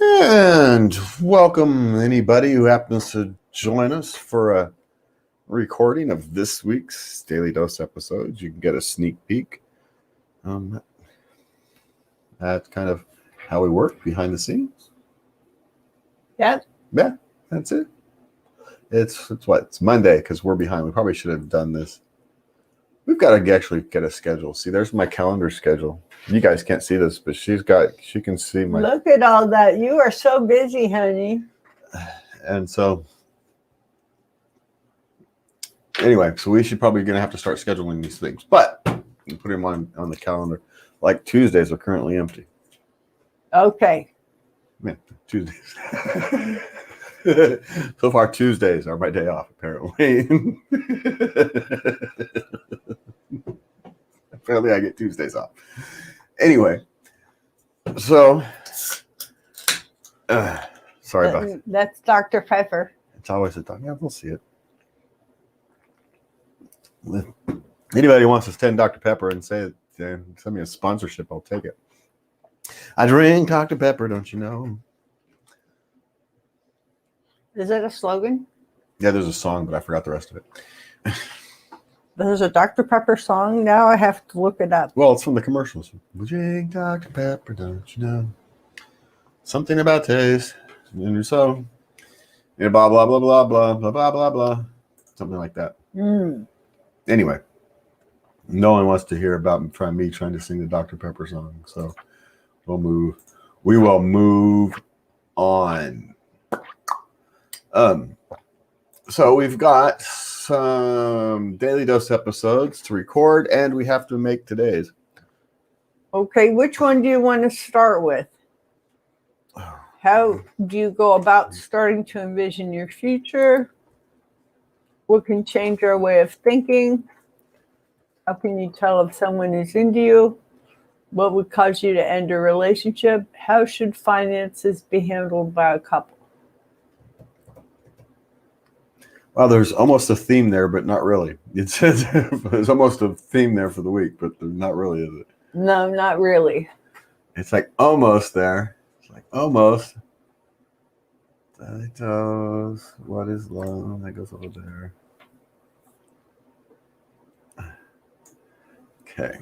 And welcome anybody who happens to join us for a recording of this week's Daily Dose episodes. You can get a sneak peek. That's kind of how we work behind the scenes. Yeah, that's it. It's Monday because we're behind. We probably should have done this. We've got to actually get a schedule. See, there's my calendar schedule. You guys can't see this, but she can see my. Look at all that. You are so busy, honey. And so, anyway, so we should probably going to have to start scheduling these things, but put them on the calendar. Like Tuesdays are currently empty. Okay. Man, Tuesdays. So far, Tuesdays are my day off, apparently. Apparently, I get Tuesdays off. Anyway, so sorry about that. That's Dr. Pepper. It's always a thought. Yeah, we'll see it. Anybody who wants to send Dr. Pepper and send me a sponsorship, I'll take it. I drink Dr. Pepper, don't you know? Is it a slogan? Yeah, there's a song, but I forgot the rest of it. There's a Dr. Pepper song? Now I have to look it up. Well, it's from the commercials. We drink Dr. Pepper, don't you know? Something about taste. And so, blah, blah, blah, blah, blah, blah, blah, blah, blah. Something like that. Anyway, no one wants to hear about me trying to sing the Dr. Pepper song. So we will move on. So we've got some Daily Dose episodes to record, and we have to make today's. Okay, which one do you want to start with? How do you go about starting to envision your future? What can change your way of thinking? How can you tell if someone is into you? What would cause you to end a relationship? How should finances be handled by a couple? Well, there's almost a theme there, but not really. It says there's almost a theme there for the week, but not really, is it? No, not really. It's like almost there. It's like almost. What is love? That goes over there. Okay.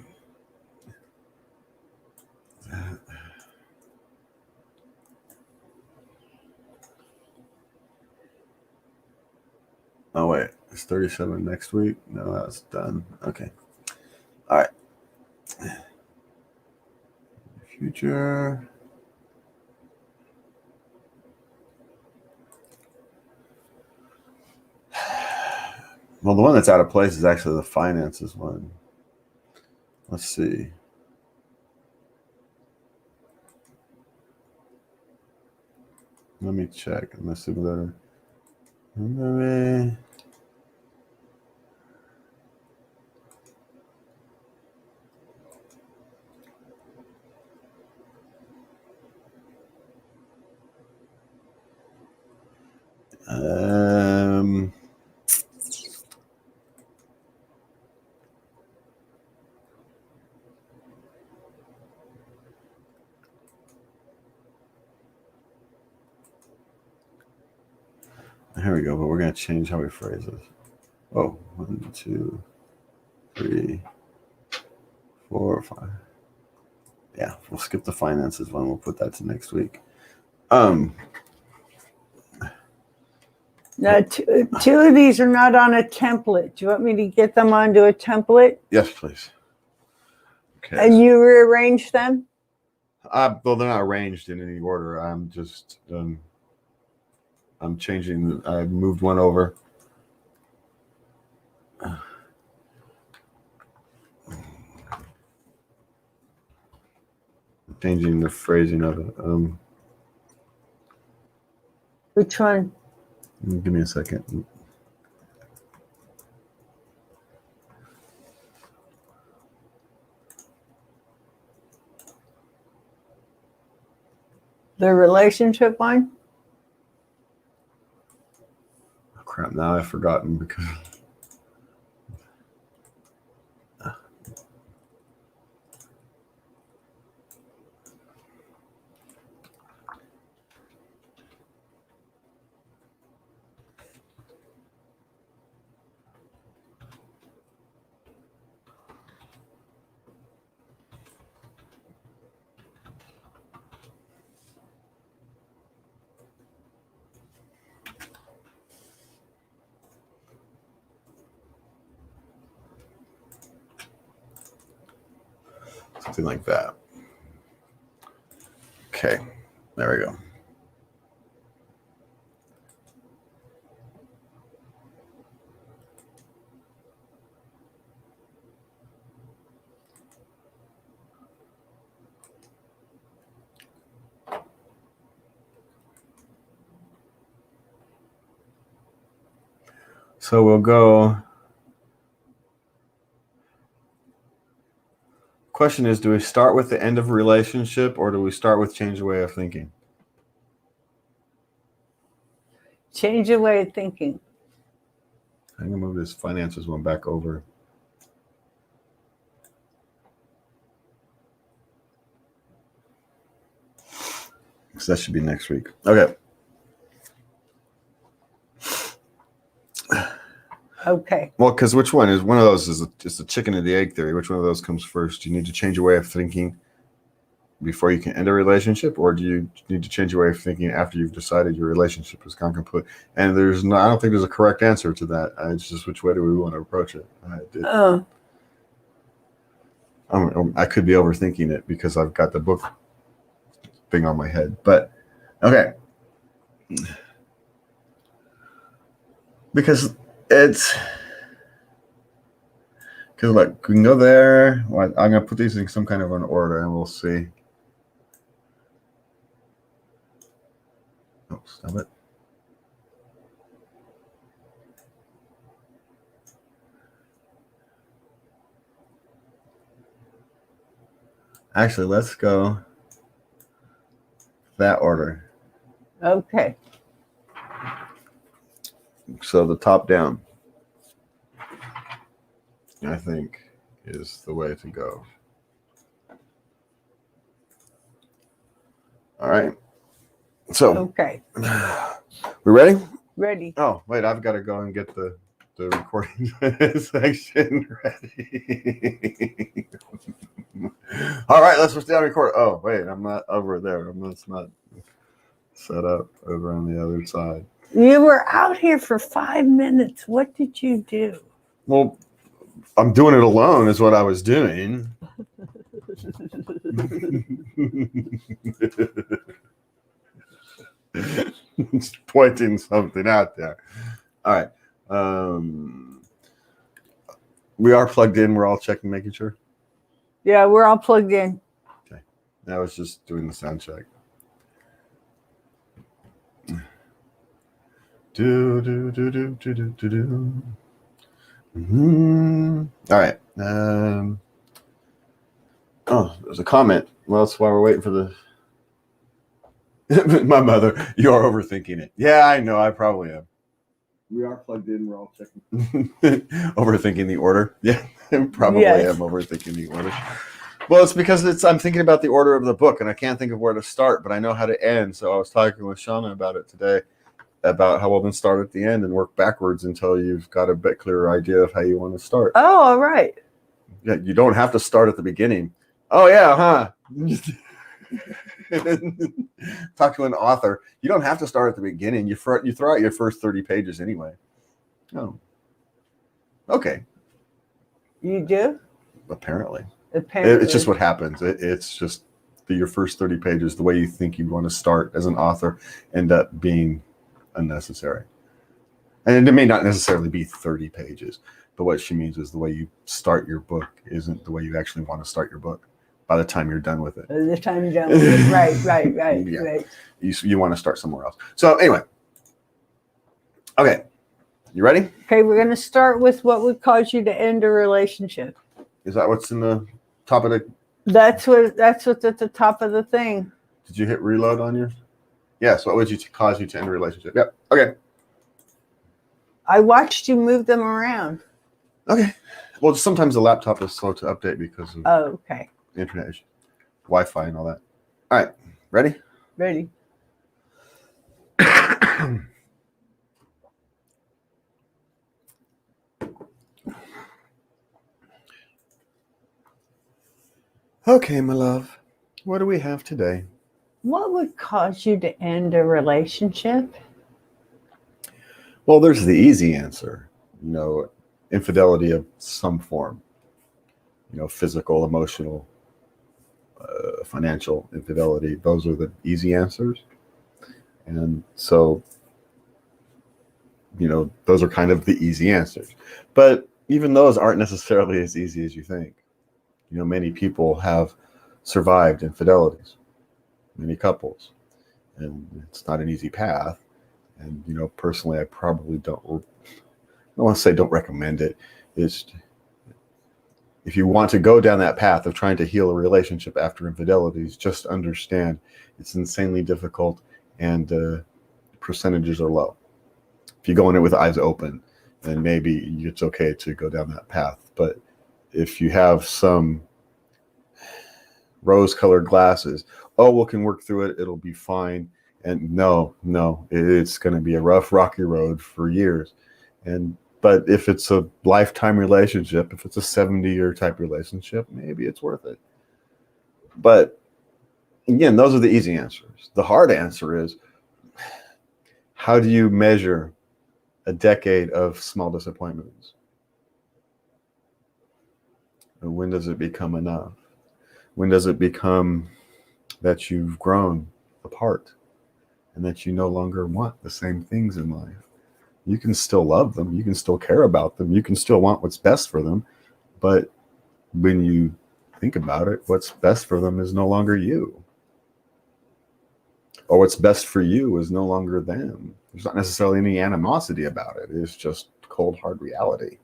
Oh, wait. It's 37 next week? No, that's done. Okay. All right. Future. Well, the one that's out of place is actually the finances one. Let's see. Let me check. Let's see whether. Here we go, but we're going to change how we phrase this. Oh, 1, 2, 3, 4, 5. Yeah, we'll skip the finances one. We'll put that to next week. Now, two of these are not on a template. Do you want me to get them onto a template? Yes, please. Okay. And you rearrange them? Well, they're not arranged in any order. I'm just, I'm changing. I moved one over. Changing the phrasing of it. Which one? Give me a second. The relationship one? Oh, crap, now I've forgotten because Something like that. Okay, there we go. So we'll go. Question is, do we start with the end of a relationship or do we start with change the way of thinking? Change your way of thinking. I'm going to move this finances one back over. So that should be next week. Okay. Okay. Well, because which one is one of those is the chicken and the egg theory? Which one of those comes first? Do you need to change your way of thinking before you can end a relationship, or do you need to change your way of thinking after you've decided your relationship has gone complete? And I don't think there's a correct answer to that. It's just which way do we want to approach it? I could be overthinking it because I've got the book thing on my head, but okay. Because look, we can go there. Well, I'm going to put these in some kind of an order and we'll see. Oh, stop it. Actually, let's go that order. Okay. So the top down, I think, is the way to go. All right. So, okay. We ready? Ready. Oh, wait, I've got to go and get the recording section ready. All right, let's just down record. Oh, wait, I'm not over there. It's not set up over on the other side. You were out here for 5 minutes. What did you do? Well, I'm doing it alone is what I was doing. Just pointing something out there. All right. We are plugged in. We're all checking, making sure. Yeah, we're all plugged in. Okay. I was just doing the sound check. Do. All right. Oh, there's a comment. Well, that's why we're waiting for the. My mother, you are overthinking it. Yeah, I know. I probably am. We are plugged in. We're all checking. Overthinking the order. Yeah, probably Yes. am overthinking the order. Well, it's because I'm thinking about the order of the book, and I can't think of where to start, but I know how to end. So I was talking with Shauna about it today, about how we'll then start at the end and work backwards until you've got a bit clearer idea of how you want to start. Oh, all right. Yeah, you don't have to start at the beginning. Oh, yeah, huh? Talk to an author. You don't have to start at the beginning. You throw out your first 30 pages anyway. Oh. Okay. You do? Apparently. Apparently. It's just what happens. It's just your first 30 pages, the way you think you want to start as an author, end up being unnecessary. And it may not necessarily be 30 pages, but what she means is the way you start your book isn't the way you actually want to start your book by the time you're done with it. By the time you're done with it. Right. Yeah. Right. You want to start somewhere else. So anyway. Okay. You ready? Okay, we're going to start with what would cause you to end a relationship. Is that what's in the top of the... That's what's at the top of the thing. Did you hit reload on yours? Yes. What would cause you to end a relationship? Yep. Okay. I watched you move them around. Okay. Well, sometimes the laptop is slow to update because of okay. internet issues, Wi-Fi and all that. All right. Ready? Ready. Okay, my love. What do we have today? What would cause you to end a relationship? Well, there's the easy answer. Infidelity of some form. Physical, emotional, financial infidelity. Those are the easy answers. And so, those are kind of the easy answers. But even those aren't necessarily as easy as you think. Many people have survived infidelities, many couples, and it's not an easy path. And, personally, I probably don't want to say don't recommend it. It's, if you want to go down that path of trying to heal a relationship after infidelities, just understand it's insanely difficult and percentages are low. If you go in it with eyes open, then maybe it's okay to go down that path. But if you have some rose-colored glasses, we can work through it, it'll be fine. And no, it's going to be a rough, rocky road for years. But if it's a lifetime relationship, if it's a 70-year type relationship, maybe it's worth it. But again, those are the easy answers. The hard answer is, how do you measure a decade of small disappointments? And when does it become enough? When does it become that you've grown apart and that you no longer want the same things in life? You can still love them. You can still care about them. You can still want what's best for them. But when you think about it, what's best for them is no longer you. Or what's best for you is no longer them. There's not necessarily any animosity about it. It's just cold, hard reality.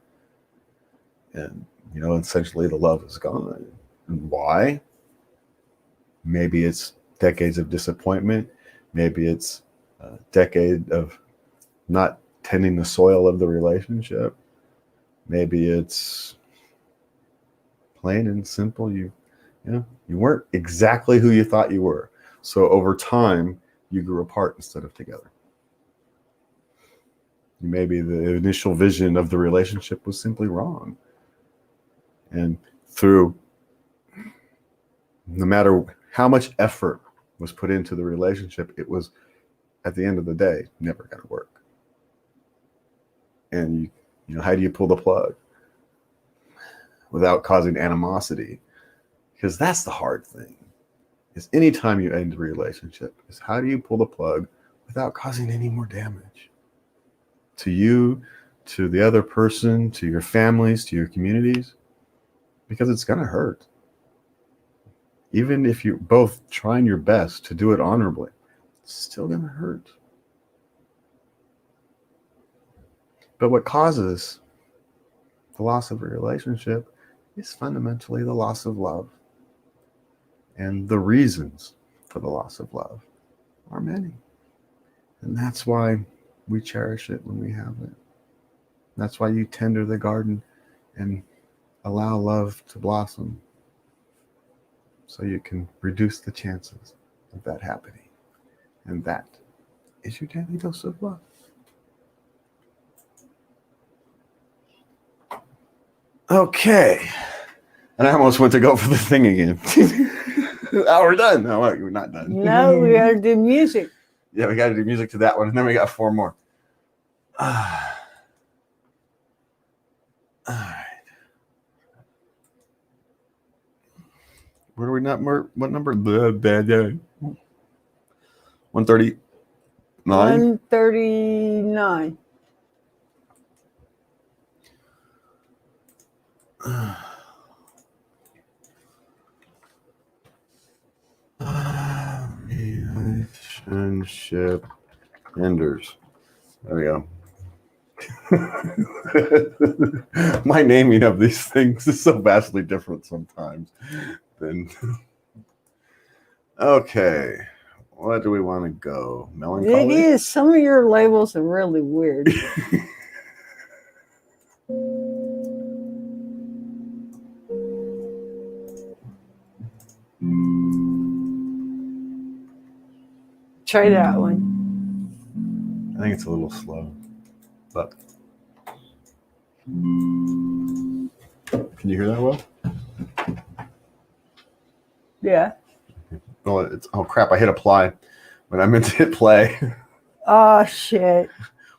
And, essentially the love is gone. And why? Maybe it's decades of disappointment. Maybe it's a decade of not tending the soil of the relationship. Maybe it's plain and simple. You weren't exactly who you thought you were. So over time, you grew apart instead of together. Maybe the initial vision of the relationship was simply wrong. And through, no matter how much effort was put into the relationship, it was, at the end of the day, never going to work. And how do you pull the plug without causing animosity? Because that's the hard thing. Is anytime you end a relationship, is how do you pull the plug without causing any more damage to you, to the other person, to your families, to your communities? Because it's going to hurt. Even if you're both trying your best to do it honorably, it's still going to hurt. But what causes the loss of a relationship is fundamentally the loss of love. And the reasons for the loss of love are many. And that's why we cherish it when we have it. That's why you tender the garden and allow love to blossom, so you can reduce the chances of that happening. And that is your daily dose of love. Okay. And I almost went to go for the thing again. We're done. No, we're not done. No, we got to do music. Yeah, we got to do music to that one. And then we got 4 more. All right. What are we not more? What number? 139. 139. Relationship enders. There we go. My naming of these things is so vastly different sometimes. Okay, what do we want to go? Melancholy? It is. Some of your labels are really weird. Try that one. I think it's a little slow, but can you hear that well? Yeah. Oh, oh crap! I hit apply when I meant to hit play. Oh, shit.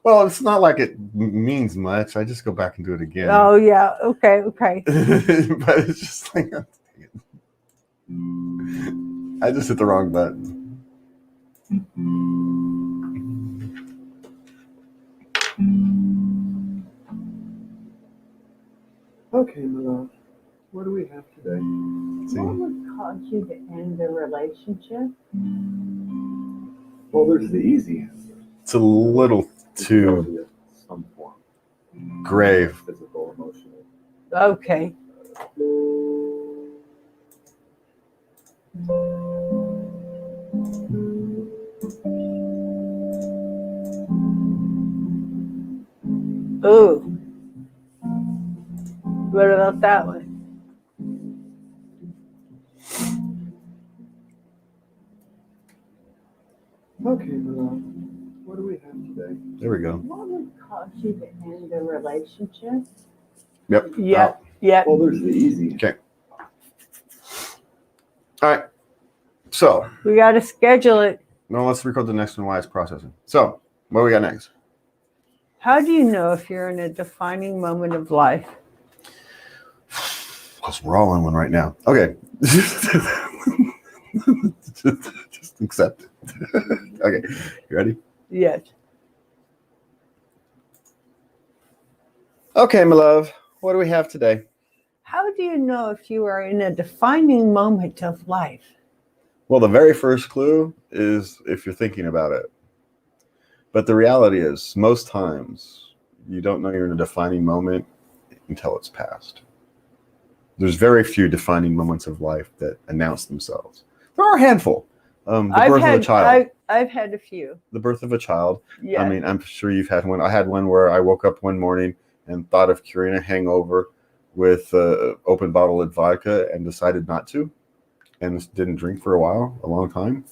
Well, it's not like it means much. I just go back and do it again. Oh, yeah. Okay. But it's just like, I just hit the wrong button. Okay, my love. What do we have today? What would cause you to end a relationship? Well, there's the easy answer. It's a little too Infidelity of some form. grave. Physical, emotional. Okay. Ooh. What about that one? Okay, my love. What do we have today? There we go. What would cause you to end a relationship? Yep. Yep. Yep. Well, there's the easy. Okay. All right. So We got to schedule it. now let's record the next one while it's processing. So what do we got next? How do you know if you're in a defining moment of life? Because we're all in one right now. Okay. Just accept it. Okay. You ready? Yes. Okay, my love. What do we have today? How do you know if you are in a defining moment of life? Well, the very first clue is if you're thinking about it. But the reality is, most times, you don't know you're in a defining moment until it's past. There's very few defining moments of life that announce themselves. There are a handful. The birth of a child. I've had a few. The birth of a child. Yeah. I mean, I'm sure you've had one. I had one where I woke up one morning and thought of curing a hangover with an open bottle of vodka and decided not to, and didn't drink for a long time.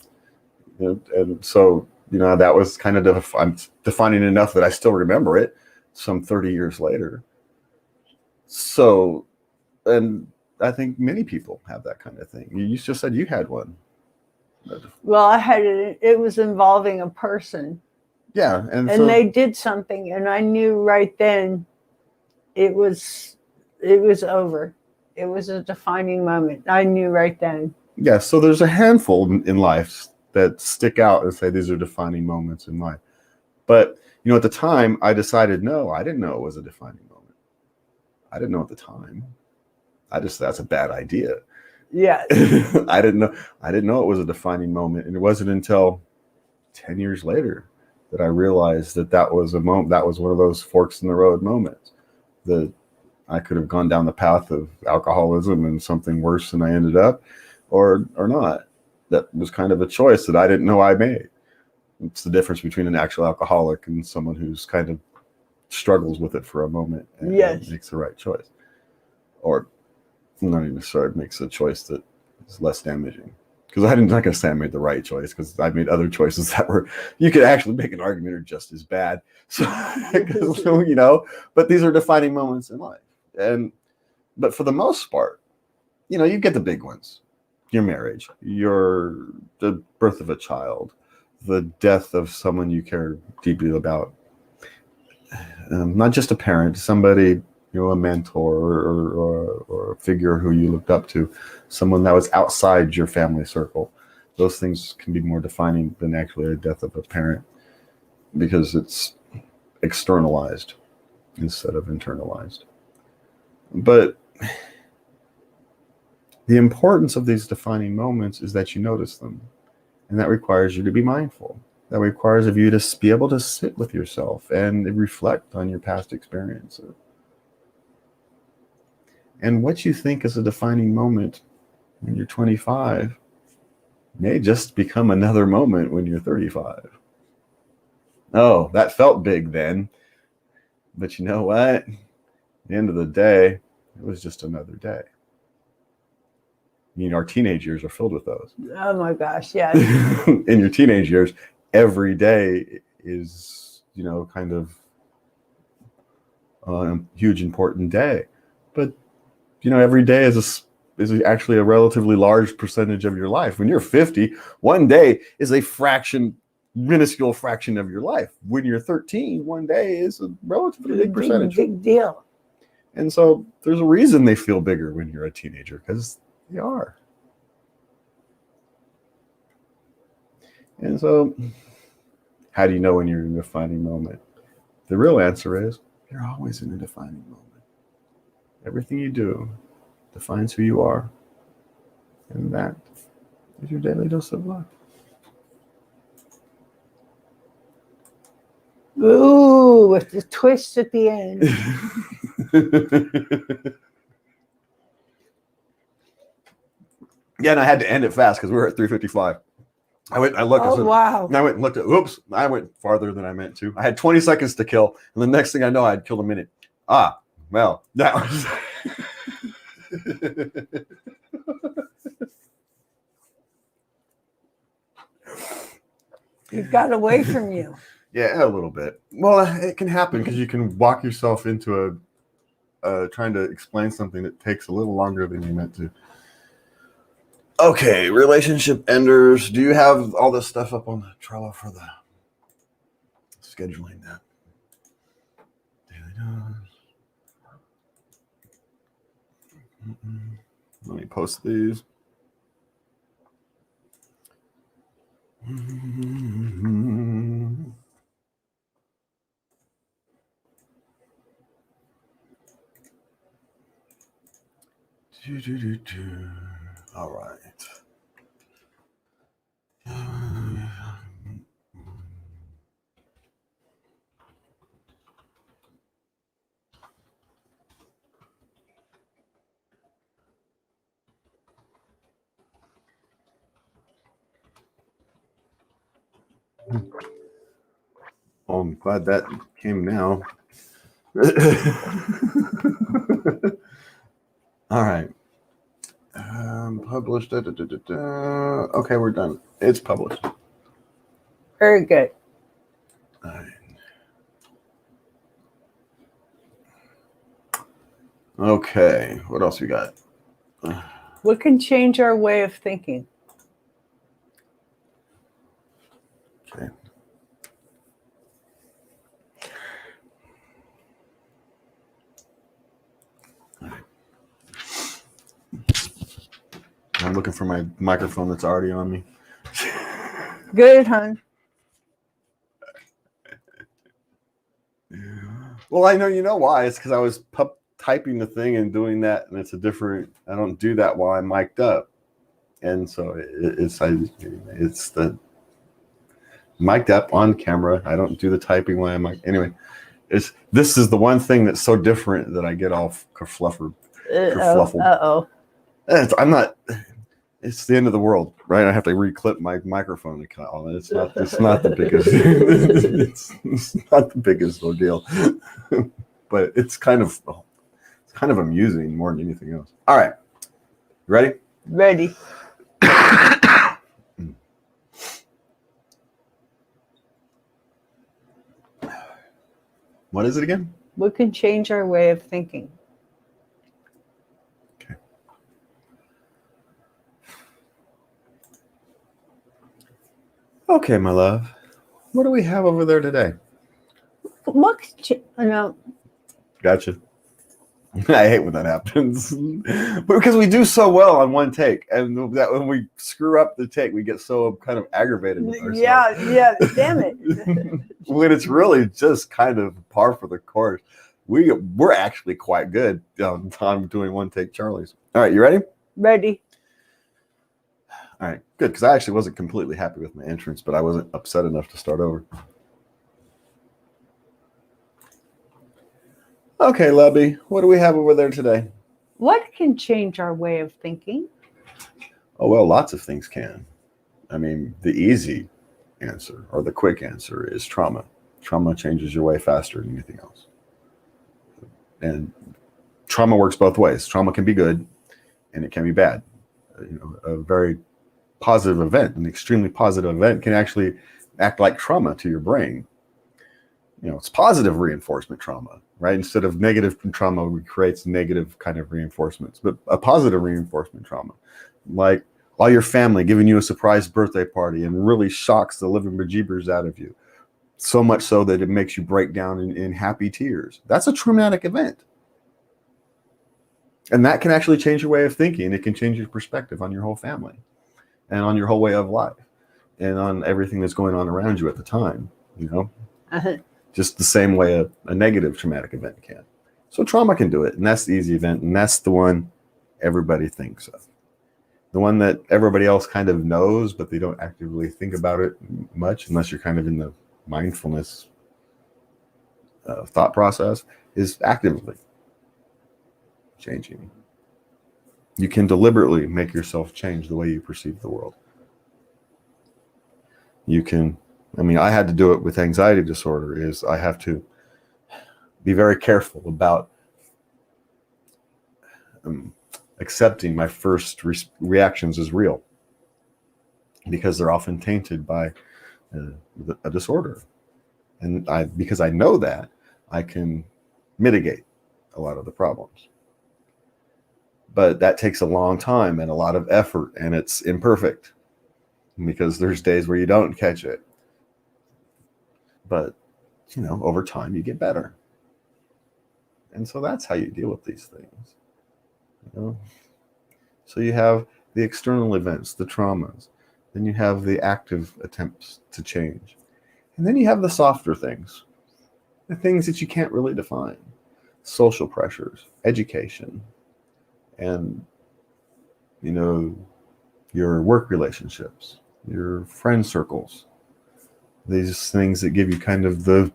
And so, that was kind of I'm defining enough that I still remember it some 30 years later. So, and I think many people have that kind of thing. You just said you had one. Well, I had it. It was involving a person, Yeah, and and they did something, and I knew right then it was over. It was a defining moment. I knew right then. yeah. So there's a handful in life that stick out and say these are defining moments in life. But at the time, I decided no, I didn't know it was a defining moment. I didn't know at the time. That's a bad idea. Yeah. I didn't know it was a defining moment, and it wasn't until 10 years later that I realized that was a moment. That was one of those forks in the road moments. That I could have gone down the path of alcoholism and something worse than I ended up, or not. That was kind of a choice that I didn't know I made. It's the difference between an actual alcoholic and someone who's kind of struggles with it for a moment and makes the right choice, or not even necessarily makes a choice that is less damaging. Because I'm not going to say I made the right choice, because I made other choices that you could actually make an argument are just as bad. So, but these are defining moments in life. But for the most part, you get the big ones: your marriage, the birth of a child, the death of someone you care deeply about. Not just a parent, somebody, a mentor or a figure who you looked up to, someone that was outside your family circle. Those things can be more defining than actually the death of a parent, because it's externalized instead of internalized. But the importance of these defining moments is that you notice them, and that requires you to be mindful. That requires of you to be able to sit with yourself and reflect on your past experiences. And what you think is a defining moment when you're 25 may just become another moment when you're 35. Oh, that felt big then. But you know what? At the end of the day, it was just another day. Our teenage years are filled with those. Oh my gosh, yes. In your teenage years, every day is, kind of a huge, important day. But every day is actually a relatively large percentage of your life. When you're 50, one day is a minuscule fraction of your life. When you're 13, one day is a relatively big percentage. Big deal. And so there's a reason they feel bigger when you're a teenager, because they are. And so, how do you know when you're in a defining moment? The real answer is you're always in a defining moment. Everything you do defines who you are. And that is your daily dose of life. Ooh, with the twist at the end. Yeah, and I had to end it fast because we were at 3:55. I looked. Oh, wow. And I went and looked at. Oops! I went farther than I meant to. I had 20 seconds to kill, and the next thing I know, I had killed a minute. Ah, well, that was. It got away from you. Yeah, a little bit. Well, it can happen because you can walk yourself into trying to explain something that takes a little longer than you meant to. Okay, relationship enders. Do you have all this stuff up on the Trello for the scheduling that? Let me post these. All right. Oh, I'm glad that came now. All right. Published. Okay, we're done. It's published. Very good. All right. Okay, what else we got? What can change our way of thinking? Okay. All right. I'm looking for my microphone that's already on me. Good, hon. Well, I know you know why. It's because I was typing the thing and doing that, and it's a different. I don't do that while I'm mic'd up, and so it's the mic'd up on camera. I don't do the typing while I'm anyway. This is the one thing that's so different that I get all kerfluffled. Uh-oh. I'm not. It's the end of the world, right? I have to reclip my microphone. It's not the biggest. it's not the biggest ordeal, but it's kind of amusing more than anything else. All right, ready? Ready. What is it again? What can change our way of thinking? Okay, my love. What do we have over there today? What can no. Gotcha. I hate when that happens because we do so well on one take, and that when we screw up the take, we get so kind of aggravated with ourselves. Yeah, damn it. When it's really just kind of par for the course. We're actually quite good on doing one take Charlie's. All right, you ready? Ready. All right, good, because I actually wasn't completely happy with my entrance, but I wasn't upset enough to start over. Okay, Lubby, what do we have over there today? What can change our way of thinking? Oh, well, lots of things can. I mean, the easy answer or the quick answer is trauma. Trauma changes your way faster than anything else. And trauma works both ways. Trauma can be good and it can be bad. A very positive event, an extremely positive event, can actually act like trauma to your brain. It's positive reinforcement trauma, right? Instead of negative trauma, we create negative kind of reinforcements, but a positive reinforcement trauma, like all your family giving you a surprise birthday party and really shocks the living bejeebers out of you. So much so that it makes you break down in happy tears. That's a traumatic event. And that can actually change your way of thinking. It can change your perspective on your whole family and on your whole way of life. and on everything that's going on around you at the time, Uh-huh. just the same way a negative traumatic event can. So trauma can do it, and that's the easy event, and that's the one everybody thinks of. The one that everybody else kind of knows, but they don't actively think about it much unless you're kind of in the mindfulness thought process, is actively changing. You can deliberately make yourself change the way you perceive the world. You can, I had to do it with anxiety disorder, is I have to be very careful about accepting my first reactions as real, because they're often tainted by a disorder. And because I know that, I can mitigate a lot of the problems. But that takes a long time and a lot of effort, and it's imperfect because there's days where you don't catch it. But, over time you get better. And so that's how you deal with these things. So you have the external events, the traumas. Then you have the active attempts to change. And then you have the softer things, the things that you can't really define. Social pressures, education, and, your work relationships, your friend circles. These things that give you kind of the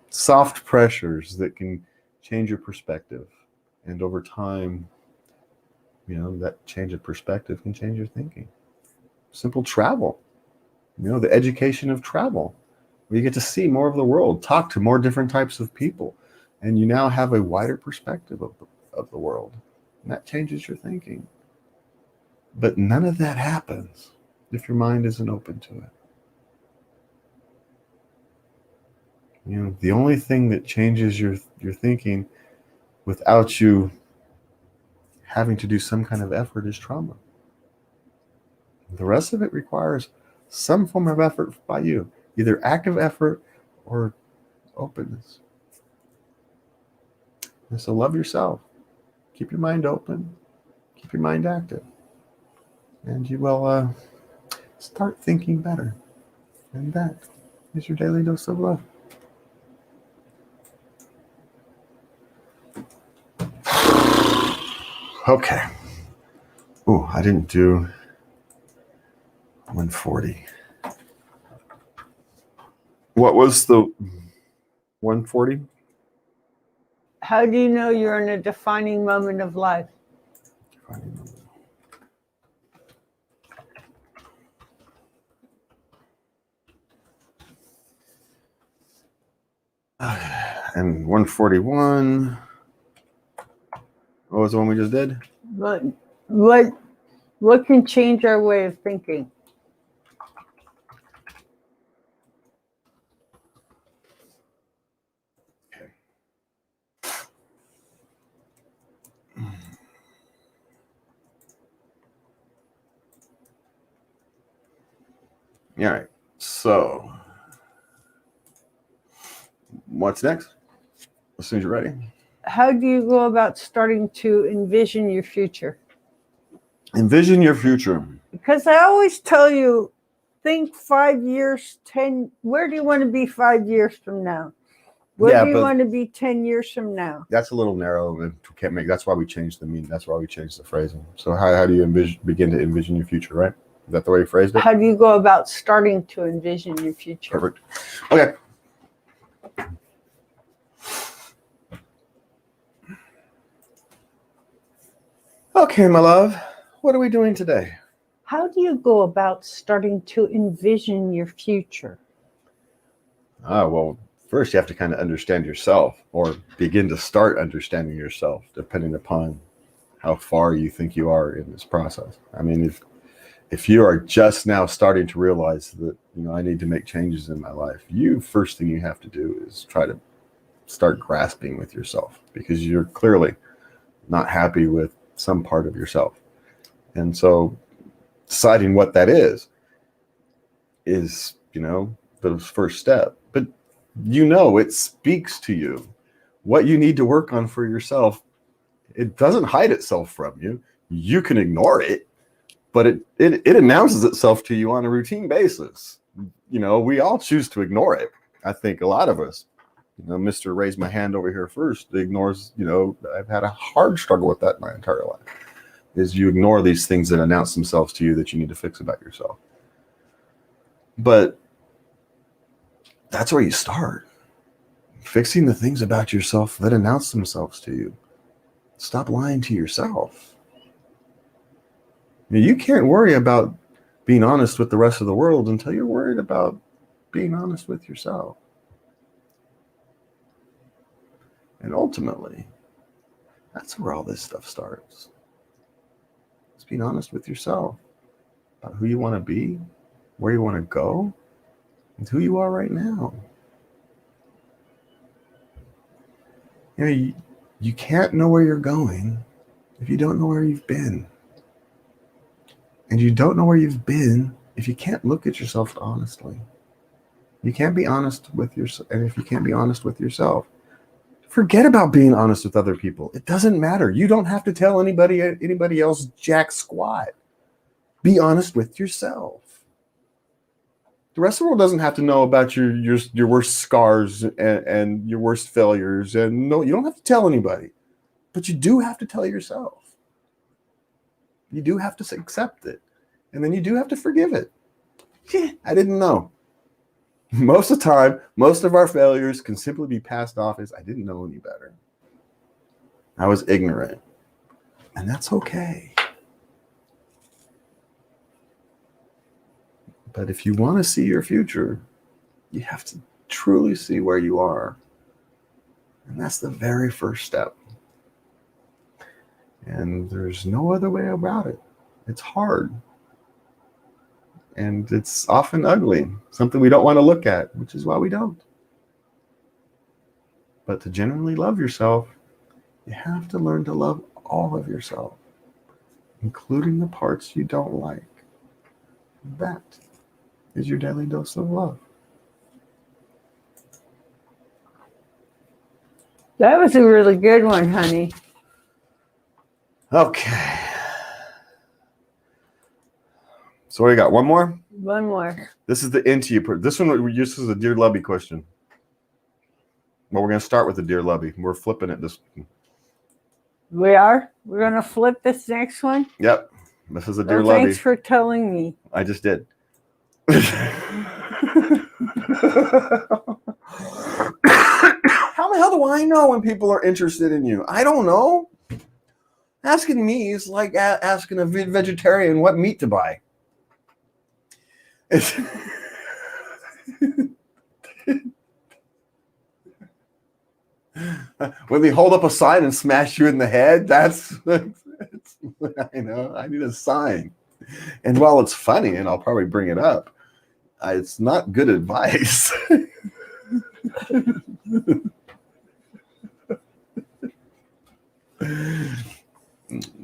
soft pressures that can change your perspective. And over time, that change of perspective can change your thinking. Simple travel, the education of travel, where you get to see more of the world, talk to more different types of people, and you now have a wider perspective of the world. And that changes your thinking. But none of that happens if your mind isn't open to it. The only thing that changes your thinking without you having to do some kind of effort is trauma. The rest of it requires some form of effort by you, either active effort or openness. And so love yourself. Keep your mind open. Keep your mind active. And you will start thinking better. And that is your daily dose of love. Okay. Oh, I didn't do 140. What was the 140? How do you know you're in a defining moment of life? And 141. What was the one we just did? What can change our way of thinking? Okay. All right. So, what's next? As soon as you're ready. How do you go about starting to envision your future? Envision your future. Because I always tell you, think 5 years, 10. Where do you want to be 5 years from now? Where do you want to be 10 years from now? That's a little narrow. Can't make. That's why we changed the meaning. That's why we changed the phrasing. So how do you begin to envision your future? Right? Is that the way you phrased it? How do you go about starting to envision your future? Perfect. Okay. Okay, my love. What are we doing today? How do you go about starting to envision your future? Well, first you have to kind of understand yourself, or begin to start understanding yourself, depending upon how far you think you are in this process. I mean, if you are just now starting to realize that, I need to make changes in my life, first thing you have to do is try to start grasping with yourself, because you're clearly not happy with some part of yourself. And so deciding what that is, the first step. But it speaks to you. What you need to work on for yourself, it doesn't hide itself from you. You can ignore it, but it announces itself to you on a routine basis. We all choose to ignore it. I think a lot of us, Mr. Raise My Hand over here first, ignores, I've had a hard struggle with that my entire life, is you ignore these things that announce themselves to you that you need to fix about yourself. But that's where you start. Fixing the things about yourself that announce themselves to you. Stop lying to yourself. You can't worry about being honest with the rest of the world until you're worried about being honest with yourself. And ultimately, that's where all this stuff starts. It's being honest with yourself about who you want to be, where you want to go, and who you are right now. You can't know where you're going if you don't know where you've been. And you don't know where you've been if you can't look at yourself honestly. You can't be honest with yourself. And if you can't be honest with yourself, forget about being honest with other people. It doesn't matter. You don't have to tell anybody else jack squat. Be honest with yourself. The rest of the world doesn't have to know about your worst scars and your worst failures. And no, you don't have to tell anybody. But you do have to tell yourself. You do have to accept it. And then you do have to forgive it. Yeah, I didn't know. Most of the time, most of our failures can simply be passed off as I didn't know any better. I was ignorant. And that's okay. But if you want to see your future, you have to truly see where you are. And that's the very first step. And there's no other way about it. It's hard. And it's often ugly, something we don't want to look at, which is why we don't. But to genuinely love yourself, you have to learn to love all of yourself, including the parts you don't like. That is your daily dose of love. That was a really good one, honey. Okay. So what do you got? One more? One more. This is the into you. This one, this is a Dear Lubby question. Well, we're going to start with the Dear Lubby. We're flipping it this. We are? We're going to flip this next one? Yep. This is a Dear Well, Lubby. thanks for telling me. I just did. How the hell do I know when people are interested in you? I don't know. Asking me is like asking a vegetarian what meat to buy. When they hold up a sign and smash you in the head, that's I know. I need a sign. And while it's funny, and I'll probably bring it up, it's not good advice.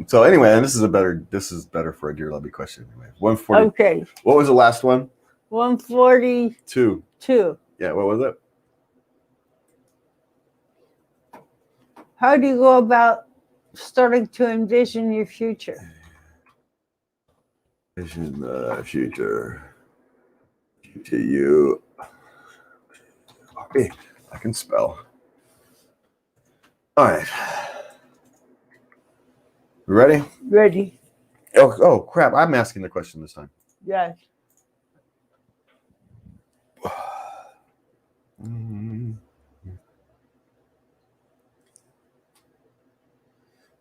So anyway, and this is better for a Dear Lubby question anyway. 140. Okay. What was the last one? 142. Yeah, what was it? How do you go about starting to envision your future? Vision the future to you. Okay, I can spell. All right. You ready? Ready? Oh, crap. I'm asking the question this time. Yes.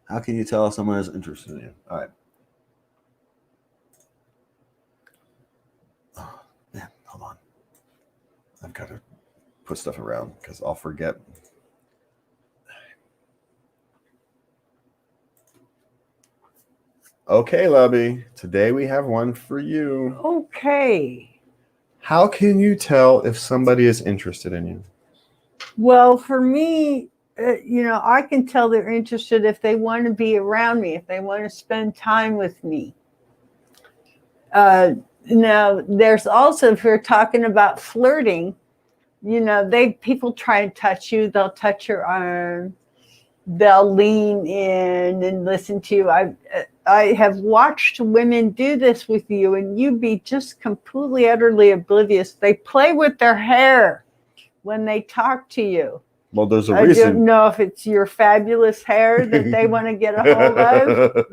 How can you tell if someone is interested in you? All right. Oh, man, hold on. I've got to put stuff around because I'll forget. Okay, Lubby. Today we have one for you. Okay. How can you tell if somebody is interested in you? Well, for me, I can tell they're interested if they want to be around me, if they want to spend time with me. Now, there's also, if we're talking about flirting, people try and touch you. They'll touch your arm. They'll lean in and listen to you. I have watched women do this with you, and you be just completely, utterly oblivious. They play with their hair when they talk to you. Well, there's a I reason. don't know if it's your fabulous hair that they want to get a hold of.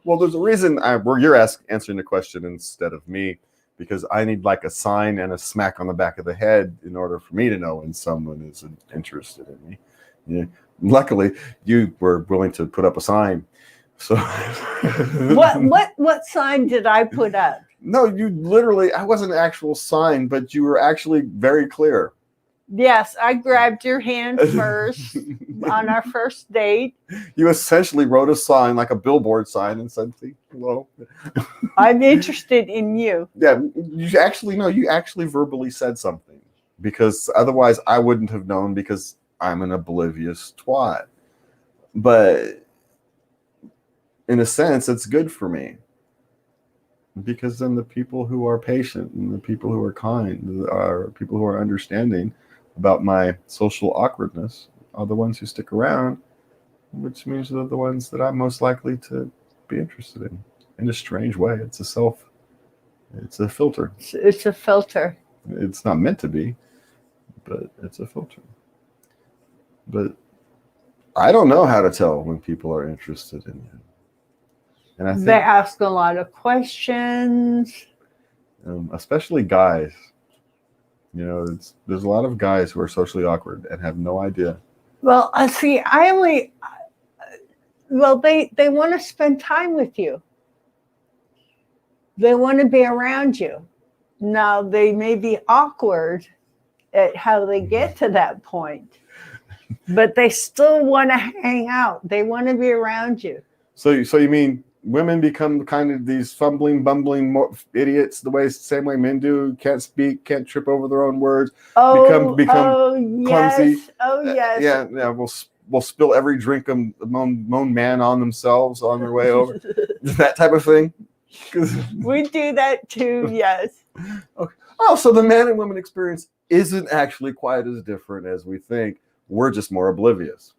Well, there's a reason where you're answering the question instead of me, because I need like a sign and a smack on the back of the head in order for me to know when someone is interested in me. Yeah. Luckily, you were willing to put up a sign. So What sign did I put up? No, you literally, I wasn't an actual sign, but you were actually very clear. Yes, I grabbed your hand first on our first date. You essentially wrote a sign, like a billboard sign, and said, hello. I'm interested in you. Yeah, you actually verbally said something, because otherwise I wouldn't have known, because I'm an oblivious twat. But in a sense, it's good for me, because then the people who are patient and the people who are kind are people who are understanding about my social awkwardness are the ones who stick around, which means they're the ones that I'm most likely to be interested in a strange way. It's a filter. It's a filter. It's not meant to be, but it's a filter. But I don't know how to tell when people are interested in you. And I think They ask a lot of questions. Especially guys. There's a lot of guys who are socially awkward and have no idea. Well, see, they want to spend time with you. They want to be around you. Now, they may be awkward at how they get to that point, but they still want to hang out. They want to be around you. So you mean women become kind of these fumbling, bumbling idiots the same way men do? Can't speak, can't trip over their own words. Become clumsy. Yes. Oh yes. Yeah. We'll spill every drink and moan man on themselves on their way over. That type of thing. We do that too. Yes. Okay. Oh, so the man and woman experience isn't actually quite as different as we think. We're just more oblivious.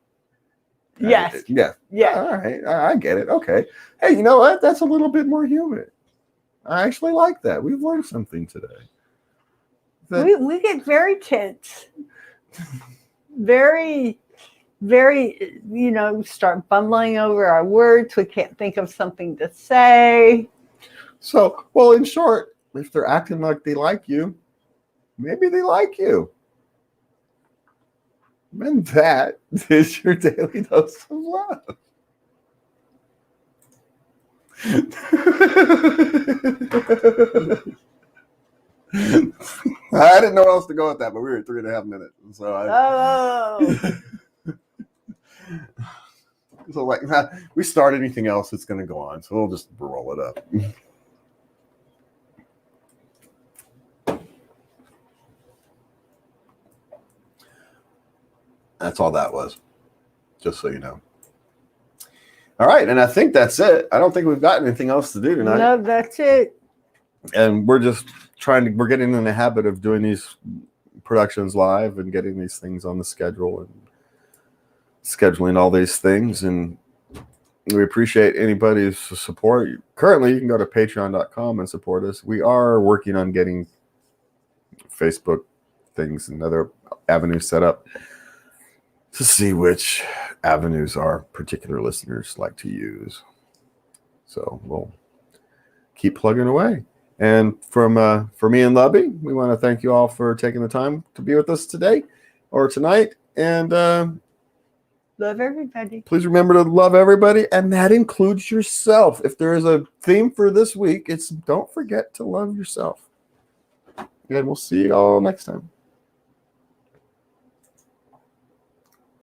Yes. Yeah. Yeah. All right. I get it. Okay. Hey, you know what? That's a little bit more human. I actually like that. We've learned something today. We get very tense. Very, very, start bumbling over our words. We can't think of something to say. So, well, in short, if they're acting like they like you, maybe they like you. And that is your daily dose of love. I didn't know where else to go with that, but we were at 3.5 minutes. So like, we start anything else, it's going to go on. So we'll just roll it up. That's all that was, just so you know. All right, and I think that's it. I don't think we've got anything else to do tonight. No, that's it. And we're just we're getting in the habit of doing these productions live and getting these things on the schedule and scheduling all these things. And we appreciate anybody's support. Currently, you can go to patreon.com and support us. We are working on getting Facebook things and other avenues set up to see which avenues our particular listeners like to use. So we'll keep plugging away. And for me and Lubby, we want to thank you all for taking the time to be with us today or tonight. And love everybody. Please remember to love everybody, and that includes yourself. If there is a theme for this week, it's don't forget to love yourself. And we'll see you all next time.